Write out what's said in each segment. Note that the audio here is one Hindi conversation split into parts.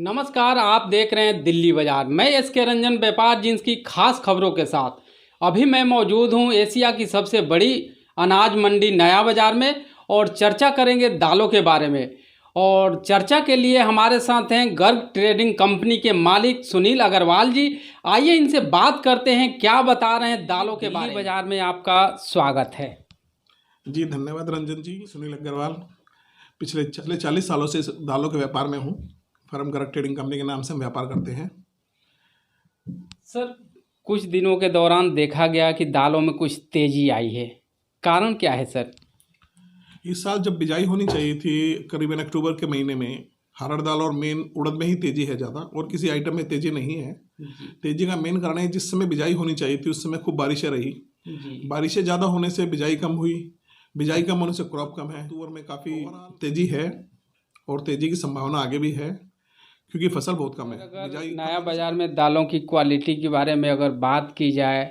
नमस्कार, आप देख रहे हैं दिल्ली बाजार। मैं एसके रंजन व्यापार जींस की खास खबरों के साथ। अभी मैं मौजूद हूं एशिया की सबसे बड़ी अनाज मंडी नया बाजार में और चर्चा करेंगे दालों के बारे में। और चर्चा के लिए हमारे साथ हैं गर्ग ट्रेडिंग कंपनी के मालिक सुनील अग्रवाल जी। आइए इनसे बात करते हैं, क्या बता रहे हैं दालों के बारे में। बाजार में आपका स्वागत है जी। धन्यवाद रंजन जी। सुनील अग्रवाल पिछले 40 सालों से इस दालों के व्यापार में हूँ। फर्म गर्ग ट्रेडिंग कंपनी के नाम से हम व्यापार करते हैं। सर, कुछ दिनों के दौरान देखा गया कि दालों में कुछ तेजी आई है, कारण क्या है सर? इस साल जब बिजाई होनी चाहिए थी करीबन अक्टूबर के महीने में, हरड़ दाल और मेन उड़द में ही तेजी है ज़्यादा, और किसी आइटम में तेजी नहीं है। तेजी का मेन कारण है जिस समय बिजाई होनी चाहिए थी उस समय खूब बारिशें रही। बारिशें ज़्यादा होने से बिजाई कम हुई, बिजाई कम होने से क्रॉप कम है। तुअर में काफ़ी तेजी है और तेजी की संभावना आगे भी है क्योंकि फसल बहुत कम है। अगर नया बाजार में दालों की क्वालिटी के बारे में अगर बात की जाए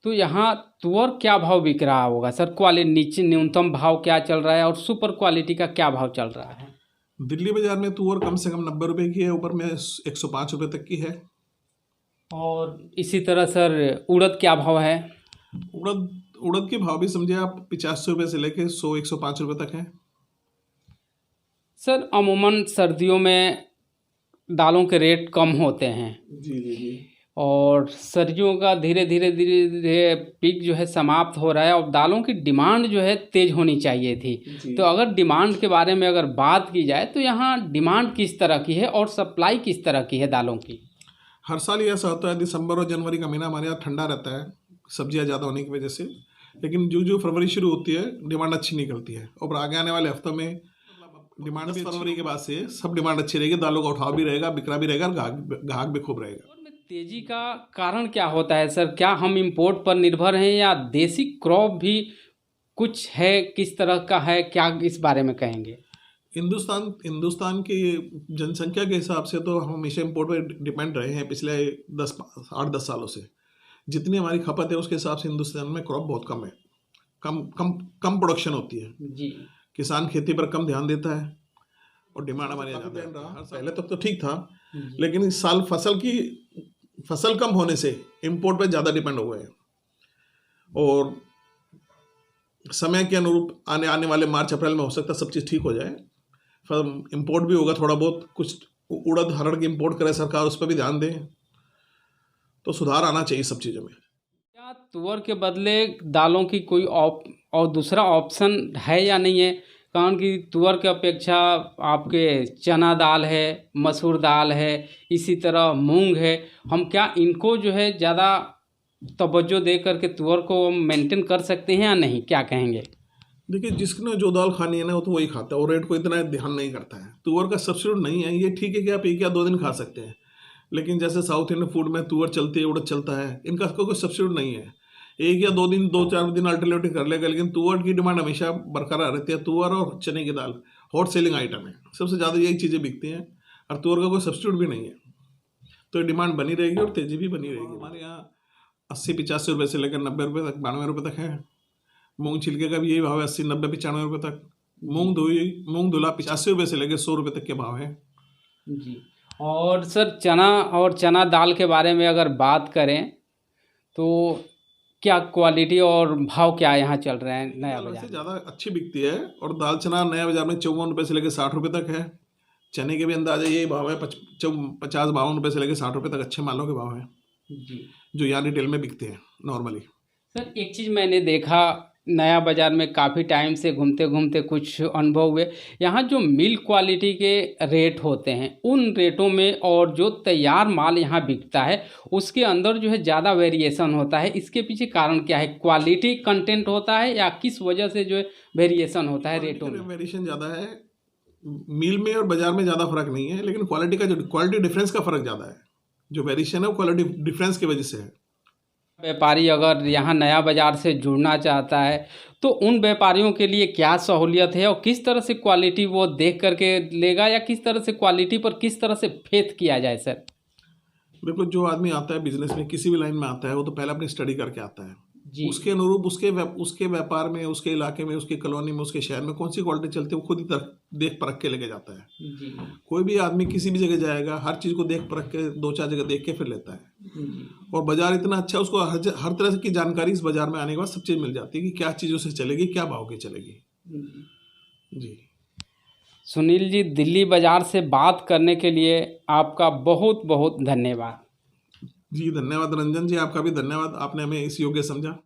तो यहाँ तुअर क्या भाव बिक रहा होगा सर? क्वालिटी नीचे न्यूनतम भाव क्या चल रहा है और सुपर क्वालिटी का क्या भाव चल रहा है? दिल्ली बाजार में तुअर कम से कम 90 रुपये की है, ऊपर में 105 रुपये तक की है। और इसी तरह सर उड़द क्या भाव है? उड़द के भाव भी समझे आप 85 रुपये से लेके 100-105 रुपये तक है। सर अमूमन सर्दियों में दालों के रेट कम होते हैं। जी जी जी। और सर्दियों का धीरे धीरे पीक जो है समाप्त हो रहा है और दालों की डिमांड जो है तेज होनी चाहिए थी। तो अगर डिमांड के बारे में अगर बात की जाए तो यहाँ डिमांड किस तरह की है और सप्लाई किस तरह की है दालों की? हर साल ही ऐसा होता है, दिसंबर और जनवरी का महीना हमारे यहाँ ठंडा रहता है सब्जियाँ ज़्यादा होने की वजह से, लेकिन जो फरवरी शुरू होती है डिमांड अच्छी निकलती है। और आगे आने वाले हफ्तों में डिमांड भी फरवरी के बाद से सब डिमांड अच्छी रहेगी, दालों का उठाव भी रहेगा, बिक्रा भी रहेगा, ग्राहक भी खूब रहेगा। तेजी का कारण क्या होता है सर? क्या हम इंपोर्ट पर निर्भर हैं या देसी क्रॉप भी कुछ है? किस तरह का है, क्या इस बारे में कहेंगे? हिंदुस्तान की जनसंख्या के हिसाब से तो हम हमेशा इंपोर्ट पर डिपेंड रहे हैं पिछले 8-10 सालों से। जितनी हमारी खपत है उसके हिसाब से हिंदुस्तान में क्रॉप बहुत कम है, कम प्रोडक्शन होती है जी। किसान खेती पर कम ध्यान देता है और डिमांड हमारे यहाँ ज़्यादा रहा। पहले तक तो ठीक था, लेकिन इस साल फसल कम होने से इंपोर्ट पे ज़्यादा डिपेंड हो गए हैं। और समय के अनुरूप आने वाले मार्च अप्रैल में हो सकता है सब चीज़ ठीक हो जाए, फिर इंपोर्ट भी होगा थोड़ा बहुत, कुछ उड़द हरड़ की इंपोर्ट करे सरकार, उस पर भी ध्यान दें तो सुधार आना चाहिए सब चीज़ों में। क्या तुअर के बदले दालों की कोई और दूसरा ऑप्शन है या नहीं है? कारण कि तुअर के अपेक्षा आपके चना दाल है, मसूर दाल है, इसी तरह मूंग है। हम क्या इनको जो है ज़्यादा तवज्जो दे करके तुअर को मेंटेन कर सकते हैं या नहीं, क्या कहेंगे? देखिए, जिसने जो दाल खानी है ना वो तो वही खाता है और रेट को इतना ध्यान नहीं करता है। तुअर का सब्सिट्यूट नहीं है ये। ठीक है कि आप 1 या 2 दिन खा सकते हैं, लेकिन जैसे साउथ इंडियन फूड में तुअर चलती है, उड़द चलता है, इनका कोई सब्सिट्यूट नहीं है। 1 या 2 दिन 2-4 दिन अल्टरनेटिव कर लेगा, लेकिन तुअर की डिमांड हमेशा बरकरार रहती है। तुअर और चने की दाल हॉट सेलिंग आइटम है, सबसे ज़्यादा यही चीज़ें बिकती हैं और तुअर का कोई सब्सिट्यूट भी नहीं है। तो ये डिमांड बनी रहेगी और तेजी भी बनी रहेगी। हमारे यहाँ 80-85 रुपये से लेकर 90 रुपये तक, 92 रुपये तक है। मूंग छिलके का भी यही भाव है, 80-90-95 रुपये तक। मूंग धुला 85 रुपये से लेकर 100 रुपये तक के भाव है जी। और सर चना दाल के बारे में अगर बात करें तो क्या क्वालिटी और भाव क्या यहाँ चल रहे हैं नया बाजार से? ज़्यादा अच्छी बिकती है और दाल चना नया बाजार में 54 रुपये से लेकर 60 रुपये तक है। चने के भी अंदाजा यही भाव है, 50-52 रुपये से लेकर 60 रुपये तक अच्छे मालों के भाव हैं जी, जो यहाँ रिटेल में बिकते हैं नॉर्मली। सर एक चीज़ मैंने देखा नया बाज़ार में, काफ़ी टाइम से घूमते घूमते कुछ अनुभव हुए। यहाँ जो मिल्क क्वालिटी के रेट होते हैं उन रेटों में और जो तैयार माल यहाँ बिकता है उसके अंदर जो है ज़्यादा वेरिएशन होता है। इसके पीछे कारण क्या है? क्वालिटी कंटेंट होता है या किस वजह से जो है वेरिएशन होता है रेटों में? वेरिएशन ज़्यादा है, मिल में और बाज़ार में ज़्यादा फर्क नहीं है, लेकिन क्वालिटी डिफरेंस का फ़र्क ज़्यादा है। जो वेरिएशन है वो क्वालिटी डिफरेंस की वजह से है। व्यापारी अगर यहाँ नया बाज़ार से जुड़ना चाहता है तो उन व्यापारियों के लिए क्या सहूलियत है और किस तरह से क्वालिटी वो देख करके लेगा या किस तरह से क्वालिटी पर किस तरह से फेथ किया जाए सर? देखो, जो आदमी आता है बिजनेस में, किसी भी लाइन में आता है, वो तो पहले अपनी स्टडी करके आता है। जी उसके अनुरूप उसके व्यापार में, उसके इलाके में, उसकी कॉलोनी में, उसके शहर में कौन सी क्वालिटी चलती है वो खुद ही देख परख के लेके जाता है। जी कोई भी आदमी किसी भी जगह जाएगा, हर चीज़ को देख परख के 2-4 जगह देख के फिर लेता है। जी और बाजार इतना अच्छा है, उसको हर तरह की जानकारी इस बाजार में आने के बाद सब चीज़ मिल जाती है कि क्या चीज़ों से चलेगी, क्या भाव की चलेगी। जी सुनील जी, दिल्ली बाजार से बात करने के लिए आपका बहुत बहुत धन्यवाद। जी धन्यवाद रंजन जी, आपका भी धन्यवाद, आपने हमें इस योग्य समझा।